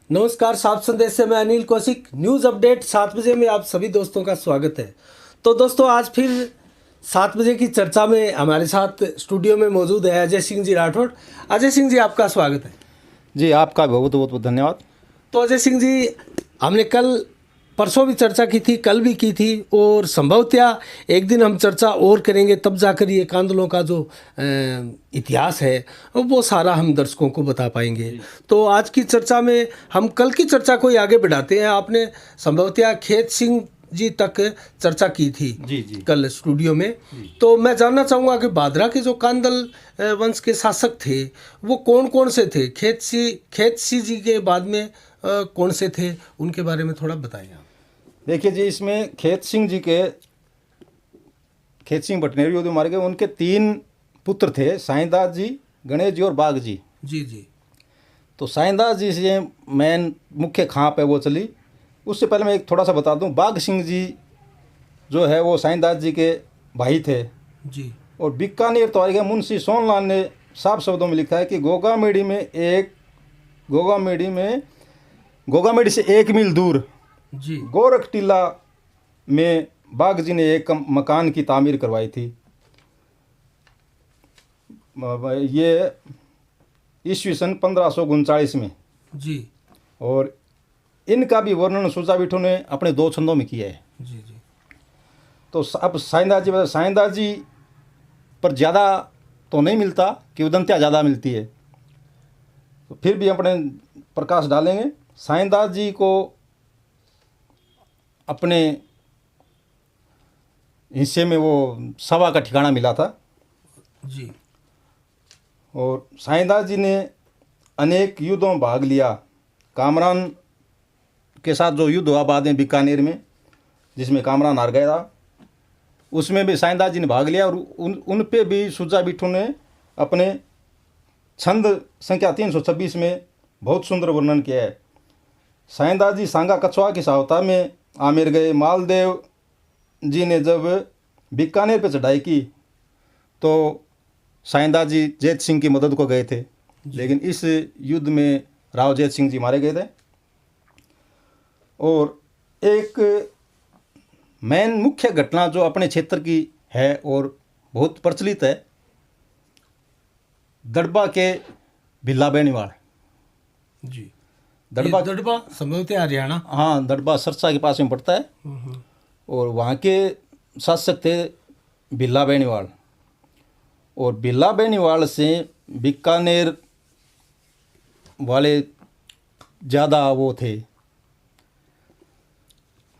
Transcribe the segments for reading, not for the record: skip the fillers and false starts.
नमस्कार, साफ संदेश से मैं अनिल कौशिक। न्यूज़ अपडेट 7 बजे में आप सभी दोस्तों का स्वागत है। तो दोस्तों, आज फिर 7 बजे की चर्चा में हमारे साथ स्टूडियो में मौजूद है अजय सिंह जी राठौड़। अजय सिंह जी, आपका स्वागत है। जी, आपका बहुत बहुत धन्यवाद। तो अजय सिंह जी, हमने कल परसों भी चर्चा की थी, कल भी की थी, और संभवतः एक दिन हम चर्चा और करेंगे, तब जाकर ये कांदलों का जो इतिहास है वो सारा हम दर्शकों को बता पाएंगे। तो आज की चर्चा में हम कल की चर्चा को ही आगे बढ़ाते हैं। आपने संभवतः खेत सिंह जी तक चर्चा की थी जी जी कल स्टूडियो में। तो मैं जानना चाहूँगा कि भादरा के जो कांदल वंश के शासक थे वो कौन कौन से थे? खेत सिंह जी के बाद में कौन से थे, उनके बारे में थोड़ा बताएं आप। देखिए जी, इसमें खेत सिंह भटनेरी जो मारे गए, उनके 3 पुत्र थे, साईंदास जी, गणेश जी और बाघ जी। जी जी। तो साईंदास जी से मेन मुख्य खाप है वो चली। उससे पहले मैं एक थोड़ा सा बता दूं, बाघ सिंह जी जो है वो साईंदास जी के भाई थे। जी। और बीकानेर तो गए, मुंशी सोनलाल ने साफ शब्दों में लिखा है कि गोगामेड़ी से 1 मील दूर जी। गोरख टीला में बाघ जी ने एक मकान की तामीर करवाई थी। ये ईस्वी सन 1539 में। जी और इनका भी वर्णन सुजा बिठू ने अपने 2 छंदों में किया है। जी। जी तो अब साईंदास जी पर ज़्यादा तो नहीं मिलता, किंवदंतियाँ ज़्यादा मिलती है, तो फिर भी अपने प्रकाश डालेंगे। साईंदास जी को अपने हिस्से में वो सभा का ठिकाना मिला था। जी। और साईंदास जी ने अनेक युद्धों में भाग लिया। कामरान के साथ जो युद्ध हुआ बाद में बीकानेर में, जिसमें कामरान हार गया था, उसमें भी साईंदास जी ने भाग लिया। और उन पे भी सुजा बिठू ने अपने छंद संख्या 326 में बहुत सुंदर वर्णन किया है। साईंदास जी सांगा कछुआ की सहायता में आमेर गए। मालदेव जी ने जब बीकानेर पे चढ़ाई की तो साईंदास जी जैत सिंह की मदद को गए थे, लेकिन इस युद्ध में राव जैत सिंह जी मारे गए थे। और एक मेन मुख्य घटना जो अपने क्षेत्र की है और बहुत प्रचलित है, दड़बा के भिल्ला बेनीवाल। जी। दड़बा संभवतः हरियाणा। हाँ, दड़बा सरसा के पास में पड़ता है। और वहाँ के शासक थे भिल्ला बेनीवाल। और भिल्ला बेनीवाल से बीकानेर वाले ज़्यादा वो थे।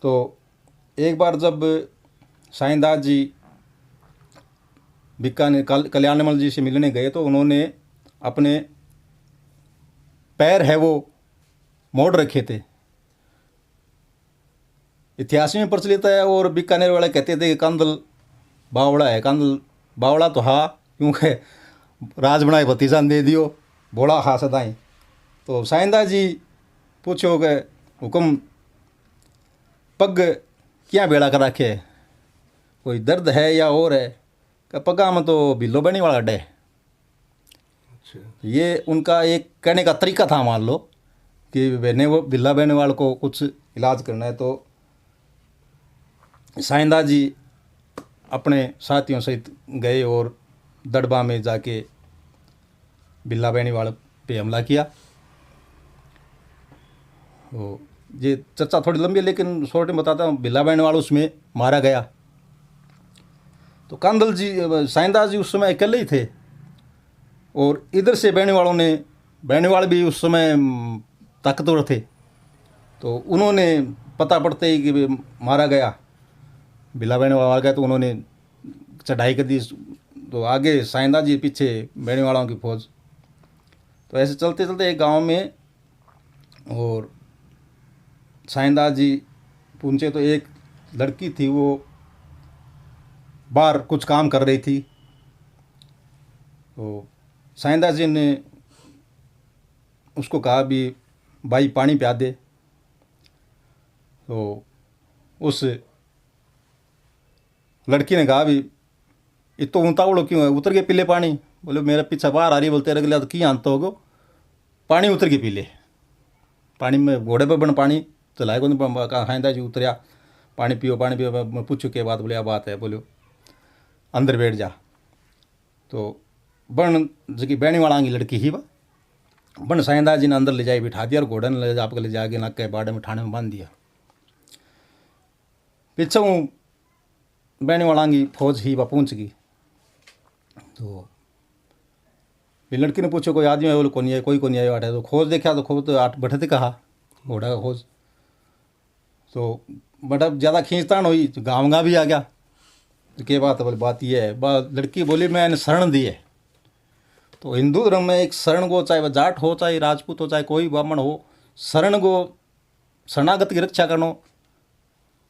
तो एक बार जब साईंदास जी बीकानेर कल्याणमल जी से मिलने गए तो उन्होंने अपने पैर है वो मोड़ रखे थे। इतिहास में प्रचलित है। और बीकानेर वाले कहते थे कि कांदल बावड़ा है। कांदल बावड़ा तो हाँ, क्योंकि राज बनाए भतीजा दे दियो, भोला खा सदाई। तो साईंदास जी पूछो कि हुक्म पग क्या बेड़ा कर रखे, कोई दर्द है या और है? कि पगा में तो बिल्लो बनी वाला अड्डे। ये उनका एक कहने का तरीका था, मान लो कि बिल्ला बहने वाले को कुछ इलाज करना है। तो साईंदास जी अपने साथियों सहित गए और दड़बा में जाके बिल्ला बेनीवाल पे हमला किया। तो ये चर्चा थोड़ी लंबी है, लेकिन शॉर्ट में बताता हूँ। बिल्ला बेनीवाल उसमें मारा गया। तो कांदल जी, साईंदास जी उस समय अकेले ही थे। और इधर से बेनीवाल भी उस समय ताकतवर थे। तो उन्होंने पता पड़ते ही कि मारा गया, बिल्ला बेनीवाल मार गया, तो उन्होंने चढ़ाई कर दी। तो आगे साईंदास जी पीछे बेनीवालों की फौज। तो ऐसे चलते चलते एक गांव में और साईंदास जी पहुँचे तो एक लड़की थी, वो बाहर कुछ काम कर रही थी। तो साईंदास जी ने उसको कहा भी भाई पानी पिया दे। तो उस लड़की ने कहा भी ये तो उतावड़ो क्यों है, उतर के पी ले पानी। बोले मेरा पीछा बाहर आ रही, बोलते अगले तो की आंत होगो, पानी उतर के पी ले। पानी में घोड़े पर बन पानी चलाए को खाइंदा जी उतरिया पानी पियो मैं पूछो के बात बोले आ बात है बोलो अंदर बैठ जा। तो बन जी बहनी वाला की लड़की ही बन साइंदा जी ने अंदर ले जाए बिठा दिया और घोड़े ने आपके ले जाके नाक के बाड़े में ठाणे में बांध दिया। पीछे बहनी वाला की फौज ही पहुँच गई। तो लड़की ने पूछो कोई आदमी है बोले कौन है, कोई नहीं आया आठे। तो खोज देखा तो खोज तो आठ बैठे थे कहा घोड़ा का खोज। तो बड़ा ज़्यादा खींचतान हुई तो गाँव भी आ गया। तो क्या बात है बोले बात ये है लड़की बोली मैंने शरण दी है। तो हिंदू धर्म में एक शरण को चाहे वह जाट हो चाहे राजपूत हो चाहे कोई ब्राह्मण हो, शरण को शरणागत की रक्षा करना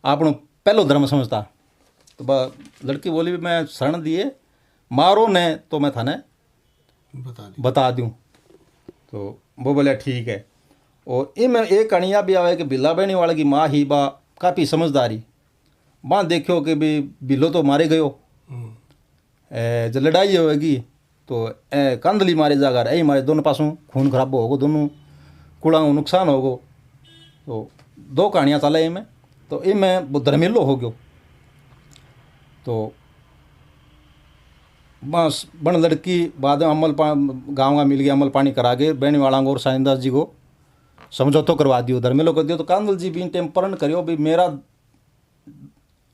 आपनो पहलो धर्म समझता। तो लड़की बोली मैं शरण दिए मारो ने तो मैं थाने बता दूँ। तो वो बोले ठीक है। और इनमें एक कहानियाँ भी आवे कि बिल्ला बहनी वाले की माँ ही बा काफ़ी समझदारी माँ देखो कि भी बिल्लो तो मारे गयो जब लड़ाई होगी तो कंदली मारे जाकर यही मारे दोनों पासों खून खराब होगो दोनों कुड़ा नुकसान होगो। तो दो कहानियाँ चले इनमें। तो इनमें वो धर्मेलो हो गयो। तो बस बन लड़की बाद में अमल गाँव का मिल गया अमल पानी करा के बहनी वाला और साइंदास जी को समझौतो करवा दियो धर्मेलो कर दियो। तो कांदल जी भी इन टाइम प्रण करियो भी मेरा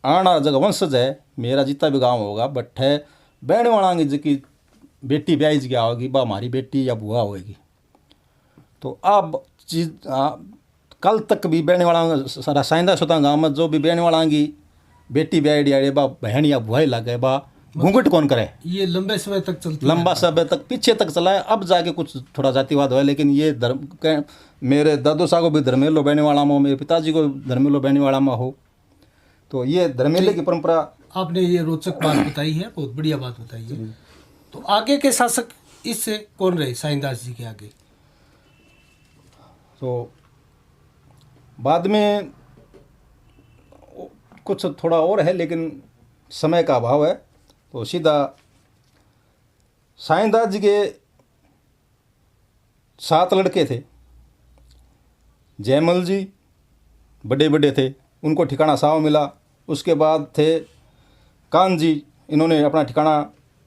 आना जगह वंशज है मेरा जितना भी गाँव होगा बट है बहनी वाला की जी बेटी ब्याज गया होगी बा हमारी बेटी या बुआ होगी। तो अब चीज कल तक भी बहनी वाला साइंदास होता गाँव में जो भी बहनी वाला की बेटी ब्याह दिया बा बहन या बुआ ही लग गए बा घूंघट कौन करे। ये लंबे समय तक चलता लंबा समय तक पीछे तक चला है। अब जाके कुछ थोड़ा जातिवाद हुआ लेकिन ये धर्म मेरे दादो साहब को भी धर्मेलो बहने वाला में हो, मेरे पिताजी को धर्मेलो बहने वाला में हो। तो ये धर्मेले की परंपरा आपने ये रोचक बात बताई है, बहुत बढ़िया बात बताई है। तो आगे के शासक इससे कौन रहे साइंदास जी के आगे? तो बाद में कुछ थोड़ा और है लेकिन समय का अभाव है। तो सीधा साइंदास जी के 7 लड़के थे। जयमल जी बड़े बड़े थे उनको ठिकाना साव मिला। उसके बाद थे कान जी इन्होंने अपना ठिकाना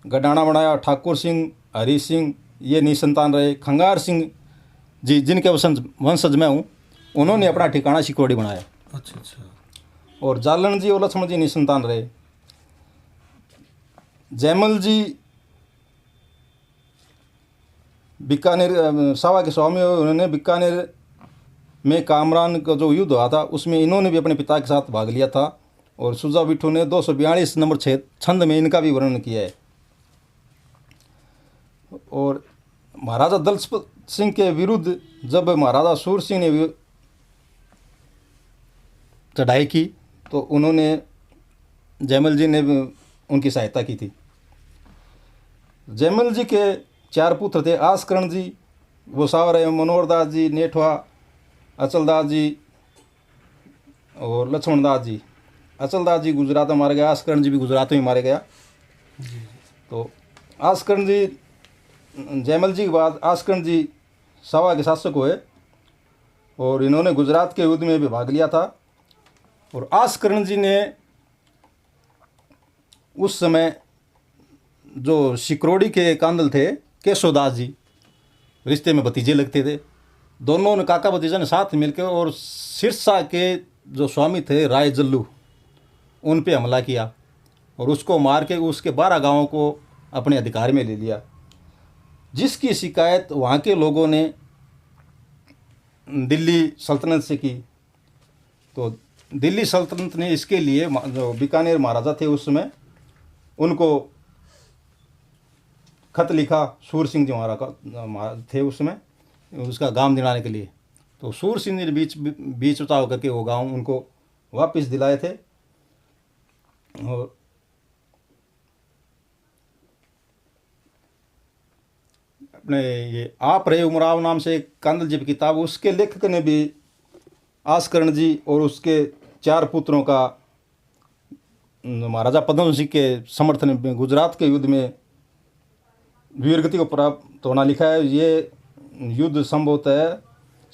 गडाना बनाया। ठाकुर सिंह हरी सिंह ये निसंतान रहे। खंगार सिंह जी जिनके वंशज मैं हूँ उन्होंने अपना ठिकाना सिकोड़ी बनाया। अच्छा। और जालन जी और लक्ष्मण जी निसंतान रहे। जयमल जी बीकानेर सावा के स्वामी उन्होंने बीकानेर में कामरान का जो युद्ध हुआ था उसमें इन्होंने भी अपने पिता के साथ भाग लिया था। और सुजा बिट्ठू ने 242 नंबर छंद में इनका भी वर्णन किया है। और महाराजा दलपत सिंह के विरुद्ध जब महाराजा सूर सिंह ने चढ़ाई की तो उन्होंने जयमल जी ने उनकी सहायता की थी। जयमल जी के 4 पुत्र थे। आसकरण जी वो सावरे मनोहर दास जी नेठवा अचलदास जी और लक्ष्मण दास जी। अचलदास जी गुजरात में मारे गया। आसकरण जी भी गुजरात में मारे गया। तो आसकरण जी जयमल जी के बाद आसकरण जी सावा के शासक हुए और इन्होंने गुजरात के युद्ध में भी भाग लिया था। और आसकरण जी ने उस समय जो सिकरोड़ी के कांदल थे केशवदास जी रिश्ते में भतीजे लगते थे। दोनों ने काका भतीजा ने साथ मिलकर और सिरसा के जो स्वामी थे राय जल्लू उन पे हमला किया और उसको मार के उसके 12 गांवों को अपने अधिकार में ले लिया। जिसकी शिकायत वहाँ के लोगों ने दिल्ली सल्तनत से की। तो दिल्ली सल्तनत ने इसके लिए जो बीकानेर महाराजा थे उस समय उनको खत लिखा। सूर सिंह जी महाराज थे उस समय उसका गांव दिलाने के लिए। तो सूर सिंह ने बीच उताव करके वो गांव उनको वापस दिलाए थे। और अपने ये आप रहे उमराव नाम से एक कांदल जी की किताब उसके लेखक ने भी आसकरण जी और उसके 4 पुत्रों का महाराजा पद्म सिंह के समर्थन में गुजरात के युद्ध में वीरगति को प्राप्त होना लिखा है। ये युद्ध संभवतः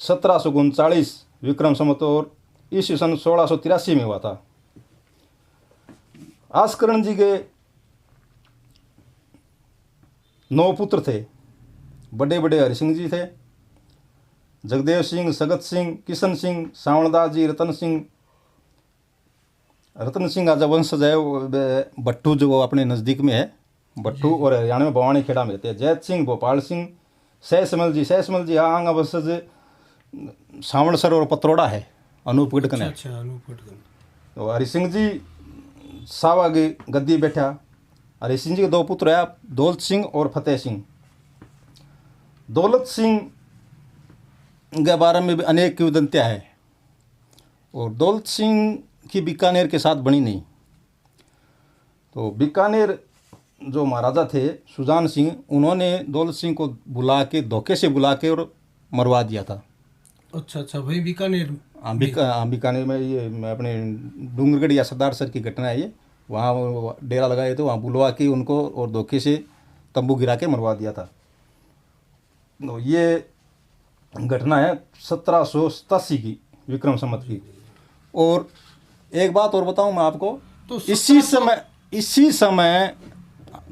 1739 विक्रम संवत और ईस्वी सन 1683 में हुआ था। आस्करण जी के 9 पुत्र थे। बड़े बड़े हरि सिंह जी थे, जगदेव सिंह, सगत सिंह, किशन सिंह, सावणदास जी, रतन सिंह आजा वंशज है भट्टू, जो अपने नज़दीक में है भट्टू, और हरियाणा में बवानी खेड़ा में रहते हैं। जैत सिंह, भोपाल सिंह, सहसमल जी आंगा वंशज सावणसर और पत्रोड़ा है, अनूपगढ़ है। अच्छा, अनूपगढ़। तो हरि सिंह जी सावा की गद्दी बैठा। हरि सिंह जी के 2 पुत्र है, दौलत सिंह और फतेह सिंह। दौलत सिंह के बारे में भी अनेक किंवदंतियाँ है, और दौलत सिंह की बीकानेर के साथ बनी नहीं। तो बीकानेर जो महाराजा थे सुजान सिंह, उन्होंने दौलत सिंह को धोखे से बुला के और मरवा दिया था। अच्छा, वही बीकानेर। बीकानेर में ये अपने डूंगरगढ़ या सरदारसर की घटना है ये। वहाँ डेरा लगाए थे, वहाँ बुलवा के उनको और धोखे से तंबू गिरा के मरवा दिया था। तो ये घटना है 1787 की विक्रम संवत की। और एक बात और बताऊं मैं आपको, तो इसी समय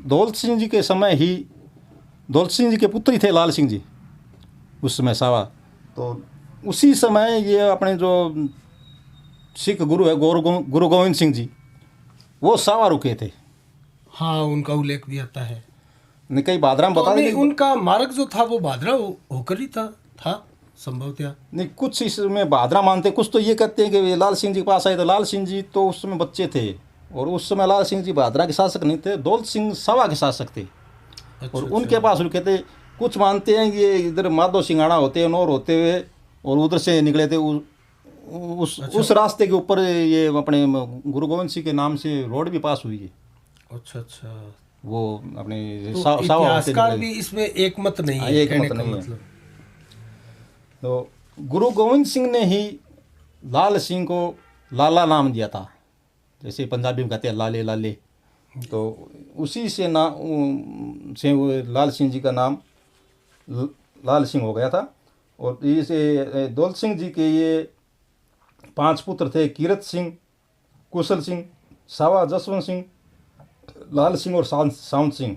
दौलत सिंह जी के समय ही दौलत सिंह जी के पुत्र ही थे लाल सिंह जी उस समय सावा। तो उसी समय ये अपने जो सिख गुरु है गुरु गोविंद सिंह जी, वो सावा रुके थे। हाँ, उनका उल्लेख भी आता है। कई भादरा में बता दें, उनका मार्ग जो था वो भादरा होकर ही था संभवतः। नहीं, कुछ इसमें भादरा मानते, कुछ तो ये कहते हैं कि लाल सिंह जी के पास आए। तो लाल सिंह जी तो उस समय बच्चे थे, और उस समय लाल सिंह जी भादरा के शासक नहीं थे, दौलत सिंह सावा के शासक थे। और उनके पास रुके थे। कुछ मानते हैं ये इधर माधो सिंगाड़ा होते नौर होते हुए और उधर से निकले थे। उस रास्ते के ऊपर ये अपने गुरु गोविंद सिंह के नाम से रोड भी पास हुई है। अच्छा, वो अपने तो इतिहासकार भी इसमें एक मत नहीं है, एक मत नहीं है। तो गुरु गोविंद सिंह ने ही लाल सिंह को लाला नाम दिया था, जैसे पंजाबी में कहते हैं लाले लाले। तो उसी से वो लाल सिंह जी का नाम लाल सिंह हो गया था। और इसे दौलत सिंह जी के ये 5 पुत्र थे, कीरत सिंह, कुशल सिंह, सावा जसवंत सिंह, लाल सिंह और सावंत सिंह।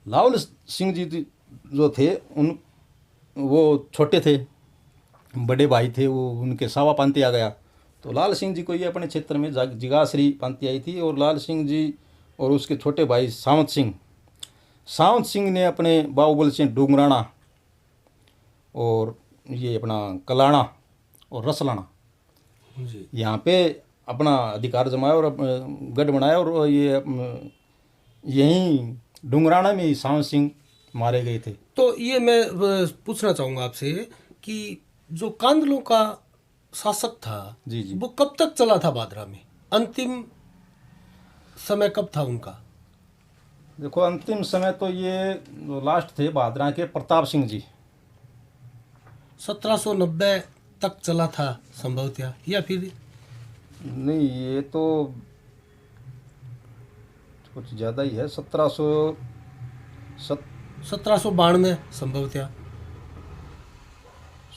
लाल सिंह जी जो थे वो छोटे थे, बड़े भाई थे, वो उनके सावा पांति आ गया। तो लाल सिंह जी को ये अपने क्षेत्र में जिगाश्री पांति आई थी। और लाल सिंह जी और उसके छोटे भाई सावंत सिंह ने अपने बाहुबल सिंह डूंगराना और ये अपना कलाना और रसलाना यहाँ पे अपना अधिकार जमाया और गढ़ बनाया। और ये यहीं डूंगराना में सावंत सिंह मारे गए थे। तो ये मैं पूछना चाहूँगा आपसे कि जो कांदलों का शासक था जी, वो कब तक चला था भादरा में? अंतिम समय कब था उनका? देखो, अंतिम समय तो ये लास्ट थे भादरा के प्रताप सिंह जी। 1790 तक चला था संभवतः, या फिर नहीं, ये तो कुछ ज़्यादा ही है। 1792 संभवतः।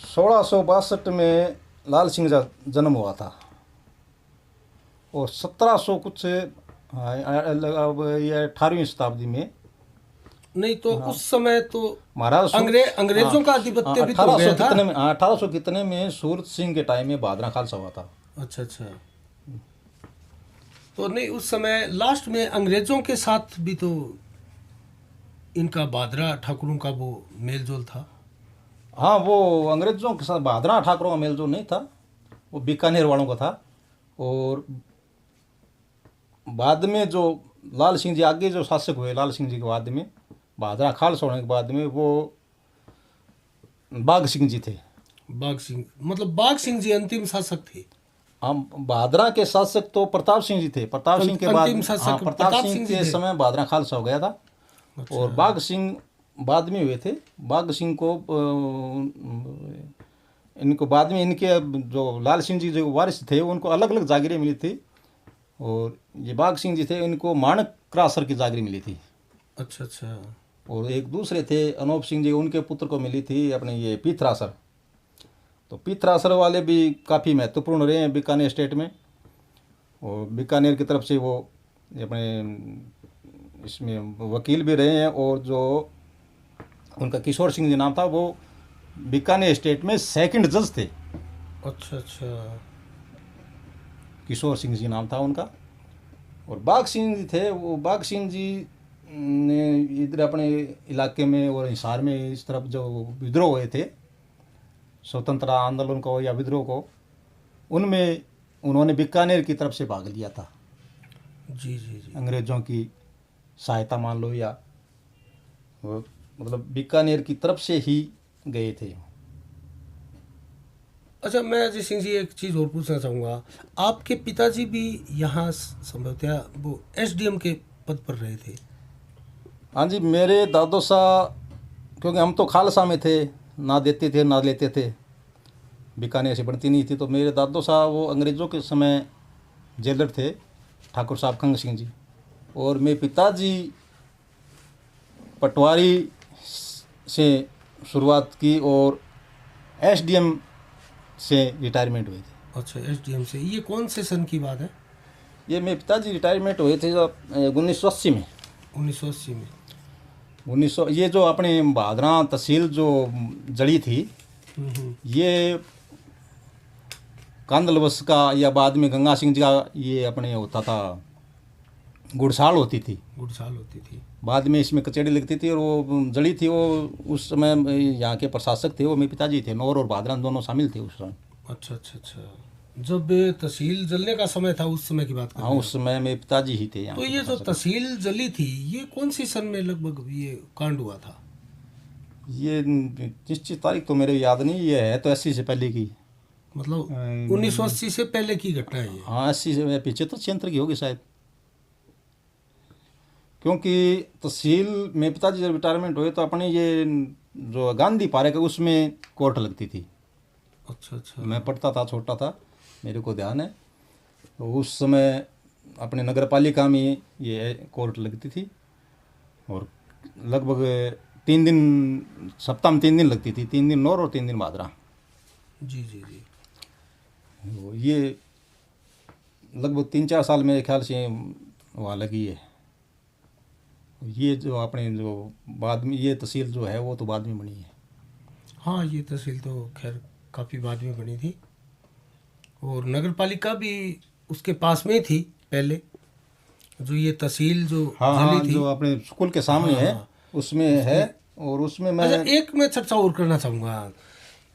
1662 में लाल सिंह का जन्म हुआ था। और 1700 कुछ ये 18वीं शताब्दी में नहीं तो उस समय तो महाराज अंग्रेजों का आधिपत्य भी तो हो गया था। 1800 कितने में सूरत सिंह के टाइम में भादरा खालसा हुआ था। अच्छा, तो नहीं उस समय लास्ट में अंग्रेजों के साथ भी तो इनका भादरा ठाकुरों का वो मेलजोल था। हाँ, वो अंग्रेजों के साथ भादरा ठाकुरों का मेलजोल नहीं था, वो बीकानेर वालों का था। और बाद में जो लाल सिंह जी आगे जो शासक हुए, लाल सिंह जी के बाद में भादरा खालसा होने के बाद में वो बाघ सिंह जी थे। बाघ सिंह मतलब बाघ सिंह जी अंतिम शासक थे। हम भादरा के शासक तो प्रताप सिंह जी थे। प्रताप सिंह के बाद प्रताप सिंह के समय भादरा खालसा हो गया था। अच्छा। और बाघ सिंह बाद में हुए थे। बाघ सिंह को इनको बाद में इनके जो लाल सिंह जी जो वारिस थे उनको अलग अलग जागीरें मिली थी। और ये बाघ सिंह जी थे, इनको माणक क्रासर की जागीर मिली थी। अच्छा। और एक दूसरे थे अनूप सिंह जी, उनके पुत्र को मिली थी अपने ये पीथरासर। तो पिथरासर वाले भी काफ़ी महत्वपूर्ण रहे हैं बीकानेर स्टेट में। और बीकानेर की तरफ से वो अपने इसमें वकील भी रहे हैं, और जो उनका किशोर सिंह जी नाम था, वो बीकानेर स्टेट में सेकंड जज थे। अच्छा अच्छा। किशोर सिंह जी नाम था उनका। और बाघ सिंह जी थे, वो बाघ सिंह जी ने इधर अपने इलाके में और हिसार में इस तरफ जो विद्रोह हुए थे, स्वतंत्रता आंदोलन को या विद्रोह को, उनमें उन्होंने बीकानेर की तरफ से भाग लिया था। जी जी जी। अंग्रेज़ों की सहायता मान लो, या वो मतलब बीकानेर की तरफ से ही गए थे। अच्छा, मैं अजय सिंह जी एक चीज़ और पूछना चाहूँगा, आपके पिताजी भी यहाँ संभवतः वो एसडीएम के पद पर रहे थे? हाँ जी, मेरे दादो साहब, क्योंकि हम तो खालसा में थे, ना देते थे ना लेते थे, बीकानेर से बनती नहीं थी, तो मेरे दादो साहब वो अंग्रेज़ों के समय जेलर थे, ठाकुर साहब खंग सिंह जी। और मेरे पिताजी पटवारी से शुरुआत की और एसडीएम से रिटायरमेंट हुए थे। अच्छा, एसडीएम से। ये कौन से सन की बात है? ये मेरे पिताजी रिटायरमेंट हुए थे जब 1980 में। 1980 में। 1900, ये जो अपने भादरा तहसील जो जड़ी थी, ये कांदलवश का या बाद में गंगा सिंह जी का ये अपने होता था, गुड़साल होती थी, गुड़साल होती थी। बाद में इसमें कचेड़ी लगती थी, और वो जड़ी थी। वो उस समय यहाँ के प्रशासक थे, वो मेरे पिताजी थे, नौर और भादरा दोनों शामिल थे उस समय। अच्छा अच्छा अच्छा। जब तहसील जलने का समय था, उस समय की बात कर हाँ, रहे हैं? उस समय मेरे पिताजी ही थे यहाँ तो के ये जो प्रशासक। तहसील जली थी, ये कौन सी सन में लगभग ये कांड हुआ था? ये निश्चित तारीख तो मेरे याद नहीं, ये है तो 80 से पहले की। मतलब 1980 से पहले की घटना है ये? हाँ, 80 से 75 की होगी शायद, क्योंकि तहसील में पिताजी जब रिटायरमेंट हुए तो अपने ये जो गांधी पार्क है उसमें कोर्ट लगती थी। अच्छा अच्छा। मैं पढ़ता था, छोटा था, मेरे को ध्यान है। तो उस समय अपने नगर पालिका में ये कोर्ट लगती थी, और लगभग 3 दिन, सप्ताह में 3 दिन लगती थी, 3 दिन नौर और 3 दिन भादरा। जी जी जी। वो ये लगभग 3-4 साल मेरे ख्याल से वहाँ लगी है। ये जो अपने जो बाद में ये तहसील जो है वो तो बाद में बनी है। हाँ, ये तहसील तो खैर काफ़ी बाद में बनी थी, और नगर पालिका भी उसके पास में ही थी पहले। जो ये तहसील जो हाँ, जली थी, जो अपने स्कूल के सामने है उसमें है। और उसमें मैं अच्छा, एक मैं चर्चा और करना चाहूँगा।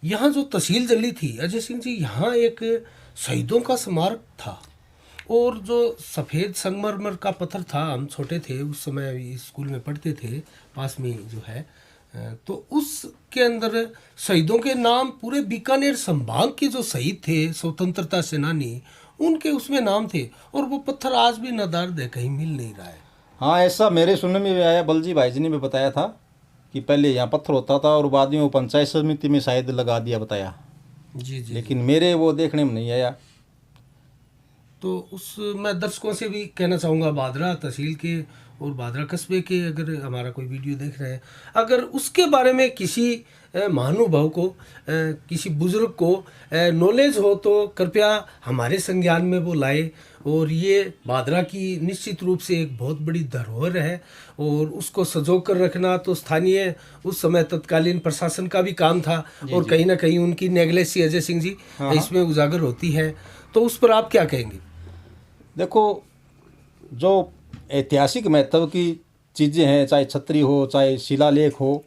यहाँ जो तहसील जली थी अजय सिंह जी, यहाँ एक शहीदों का स्मारक था, और जो सफ़ेद संगमरमर का पत्थर था, हम छोटे थे उस समय, स्कूल में पढ़ते थे, पास में जो है, तो उसके अंदर शहीदों के नाम, पूरे बीकानेर संभाग के जो शहीद थे, स्वतंत्रता सेनानी, उनके उसमें नाम थे, और वो पत्थर आज भी नदारद है, कहीं मिल नहीं रहा है। हाँ, ऐसा मेरे सुनने में भी आया, बलजी भाई जी ने भी बताया था कि पहले यहाँ पत्थर होता था और बाद में वो पंचायत समिति में शायद लगा दिया, बताया। जी जी। लेकिन मेरे वो देखने में नहीं आया। तो उस मैं दर्शकों से भी कहना चाहूँगा, भादरा तहसील के और भादरा कस्बे के अगर हमारा कोई वीडियो देख रहे हैं, अगर उसके बारे में किसी महानुभाव को, किसी बुजुर्ग को नॉलेज हो, तो कृपया हमारे संज्ञान में वो लाए। और ये भादरा की निश्चित रूप से एक बहुत बड़ी धरोहर है, और उसको सजो कर रखना तो स्थानीय उस समय तत्कालीन प्रशासन का भी काम था, और कहीं ना कहीं उनकी नेगलेसी अजय सिंह जी इसमें उजागर होती है। तो उस पर आप क्या कहेंगे? देखो, जो ऐतिहासिक महत्व की चीज़ें हैं, चाहे छतरी हो, चाहे शिलालेख हो,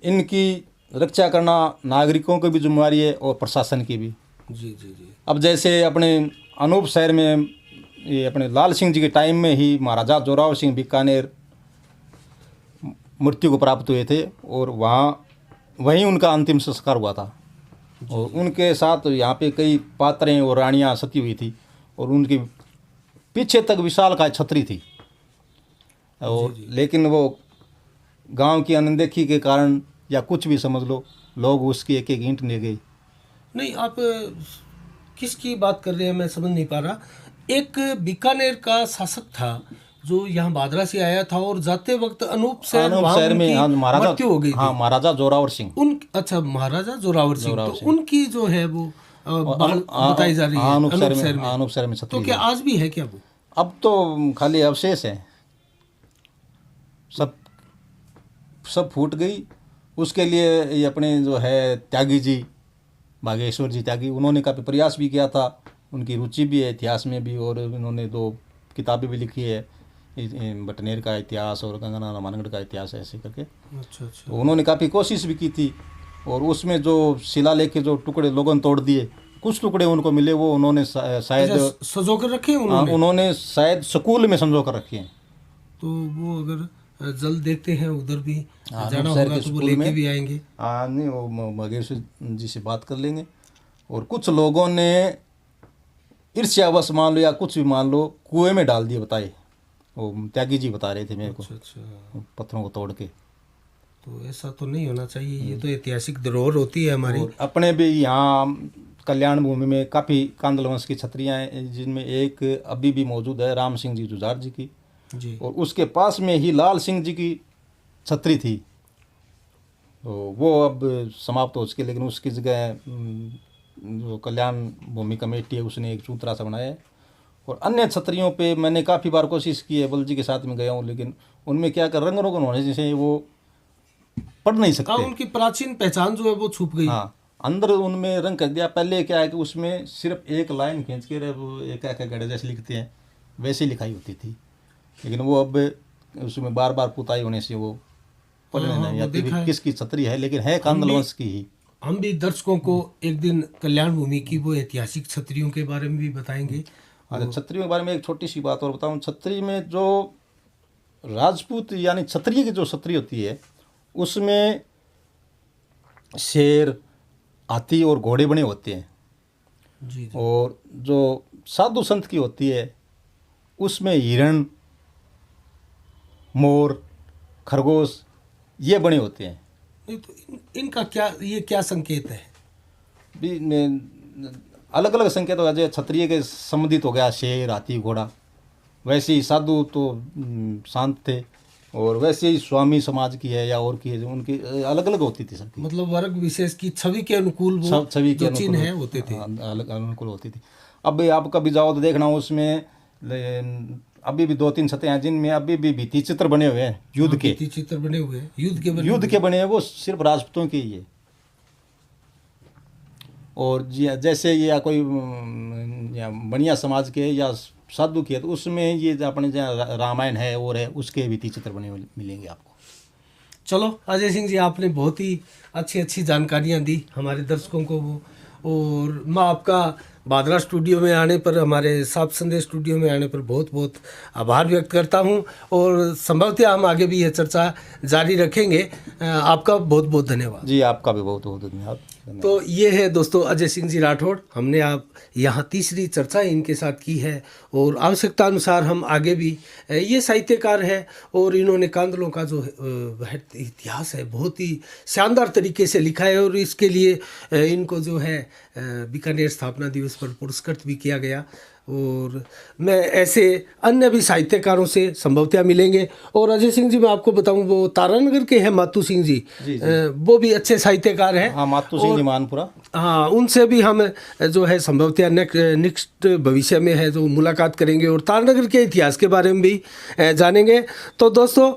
इनकी रक्षा करना नागरिकों की भी जिम्मेदारी है और प्रशासन की भी। जी जी जी। अब जैसे अपने अनूप शहर में ये अपने लाल सिंह जी के टाइम में ही महाराजा जोरावर सिंह बीकानेर मृत्यु को प्राप्त हुए थे, और वहीं उनका अंतिम संस्कार हुआ था। और उनके साथ यहाँ पे कई पात्रें और रानियाँ सती हुई थी, और उनके पीछे तक विशालकाय छतरी थी। और लेकिन वो गांव की अनदेखी के कारण या कुछ भी समझ लो, लोग उसकी एक एक ईंट ले गए। नहीं, आप किसकी बात कर रहे हैं मैं समझ नहीं पा रहा। एक बीकानेर का शासक था, जो यहाँ बादरा से आया था और जाते वक्त अनूप शहर अनूप वहाँ शहर में उनकी महाराजा मृत्यु हो गई थी। हाँ महाराजा जोरावर सिंह उन अच्छा महाराजा जोरावर सिंह, तो उनकी जो है वो बताई जा रही है अनूप अनूप शहर शहर में, में। अनूप शहर में तो छतरी क्या है। आज भी है क्या वो? अब तो खाली अवशेष है, सब फूट गई। उसके लिए ये अपने जो है त्यागी जी, बागेश्वर जी त्यागी, उन्होंने काफ़ी प्रयास भी किया था, उनकी रुचि भी है इतिहास में भी, और उन्होंने 2 किताबें भी लिखी है, बटनेर का इतिहास और गंगाना रामानगढ़ का इतिहास, ऐसे करके। अच्छा अच्छा। तो उन्होंने काफ़ी कोशिश भी की थी, और उसमें जो शिलालेख के जो टुकड़े लोगों ने तोड़ दिए, कुछ टुकड़े उनको मिले, वो उन्होंने शायद सजो कर रखे हैं उन्होंने। उन्होंने शायद स्कूल में संजो कर रखे हैं। तो वो अगर जल्द देखते हैं उधर भी हाँ, जाना शहर होगा के तो वो स्कूल लेके में। भी आएंगे। हाँ नहीं, वो बागेश्वर जी से बात कर लेंगे। और कुछ लोगों ने ईर्ष्यावश मान लो या कुछ भी मान लो, कुएं में डाल दिए, बताए, वो त्यागी जी बता रहे थे मेरे को, अच्छा अच्छा। पत्थरों को तोड़ के। तो ऐसा तो नहीं होना चाहिए, ये तो ऐतिहासिक धरोहर होती है हमारी। और अपने भी यहाँ कल्याण भूमि में काफ़ी कांदल वंश की छतरियाँ हैं, जिनमें एक अभी भी मौजूद है, राम सिंह जी जुझार जी की, जी। और उसके पास में ही लाल सिंह जी की छतरी थी। तो वो अब समाप्त हो चुकी, लेकिन उसकी जगह जो कल्याण भूमि कमेटी है उसने एक चूतरा सा बनाया है। और अन्य छतरियों पे मैंने काफ़ी बार कोशिश की है, बल जी के साथ में गया हूँ, लेकिन उनमें क्या कर रंग रोगन होने से वो पढ़ नहीं सकते। उनकी प्राचीन पहचान जो है वो छुप गई। हाँ, अंदर उनमें रंग कर दिया। पहले क्या है कि उसमें सिर्फ एक लाइन खींच के एक एक गड़े जैसे लिखते हैं, वैसे लिखाई होती थी, लेकिन वो अब उसमें बार बार पुताई होने से वो पढ़ने नहीं आती भी किसकी छतरी है, लेकिन है कांदल वंश की ही। हम भी दर्शकों को एक दिन कल्याण भूमि की वो ऐतिहासिक छतरियों के बारे में भी बताएंगे। अच्छा, छतरियों के बारे में एक छोटी सी बात और बताऊं। छतरी में जो राजपूत यानी क्षत्रिय की जो छतरी होती है, उसमें शेर, हाथी और घोड़े बने होते हैं। जी जी। और जो साधु संत की होती है, उसमें हिरण, मोर, खरगोश ये बने होते हैं। नहीं तो इनका क्या संकेत है? भी अलग अलग संकेत होगा। जैसे क्षत्रिय के संबंधित हो गया शेर, हाथी, घोड़ा, वैसे ही साधु तो शांत थे, और वैसे ही स्वामी समाज की है या और की है, जो उनकी अलग अलग होती थी सबकी। मतलब वर्ग विशेष की छवि के अनुकूल वो छवि के जो चिन्ह है होते थे। अलग अनुकूल होती थी। अब आप कभी जाओ तो देखना, उसमें अभी भी 2-3 छतें हैं जिनमें अभी भी भित्ति चित्र बने हुए हैं युद्ध के। भित्ति चित्र बने हुए हैं युद्ध के बने हैं, वो सिर्फ राजपूतों के ही है। और जैसे ये या कोई या बनिया समाज के या साधु की है, तो उसमें ये अपने जहाँ रामायण है और है, उसके भित्ति चित्र बने हुए मिलेंगे आपको। चलो अजय सिंह जी, आपने बहुत ही अच्छी जानकारियाँ दी हमारे दर्शकों को वो, और मैं आपका बादरा स्टूडियो में आने पर, हमारे साफ संदेश स्टूडियो में आने पर बहुत बहुत आभार व्यक्त करता हूं, और संभवतः हम आगे भी यह चर्चा जारी रखेंगे। आपका बहुत बहुत धन्यवाद। जी, आपका भी बहुत बहुत धन्यवाद। तो ये है दोस्तों अजय सिंह जी राठौड़, हमने आप यहाँ तीसरी चर्चा इनके साथ की है, और आवश्यकता अनुसार हम आगे भी, ये साहित्यकार है और इन्होंने कांदलों का जो इतिहास है बहुत ही शानदार तरीके से लिखा है, और इसके लिए इनको जो है बीकानेर स्थापना दिवस पर पुरस्कृत भी किया गया। और मैं ऐसे अन्य भी साहित्यकारों से संभवतः मिलेंगे। और अजय सिंह जी, मैं आपको बताऊं, वो तारानगर के हैं मातू सिंह जी, वो भी अच्छे साहित्यकार हैं। हाँ, मातू सिंह जी मानपुरा। हाँ, उनसे भी हम जो है संभवतः नेक्स्ट भविष्य में है जो मुलाकात करेंगे, और तारानगर के इतिहास के बारे में भी जानेंगे। तो दोस्तों,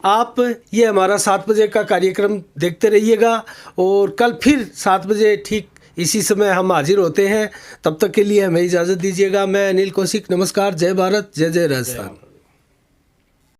आप ये हमारा 7 बजे का कार्यक्रम देखते रहिएगा, और कल फिर 7 बजे ठीक इसी समय हम हाजिर होते हैं। तब तक के लिए हमें इजाज़त दीजिएगा। मैं अनिल कौशिक, नमस्कार, जय भारत, जय जय राजस्थान।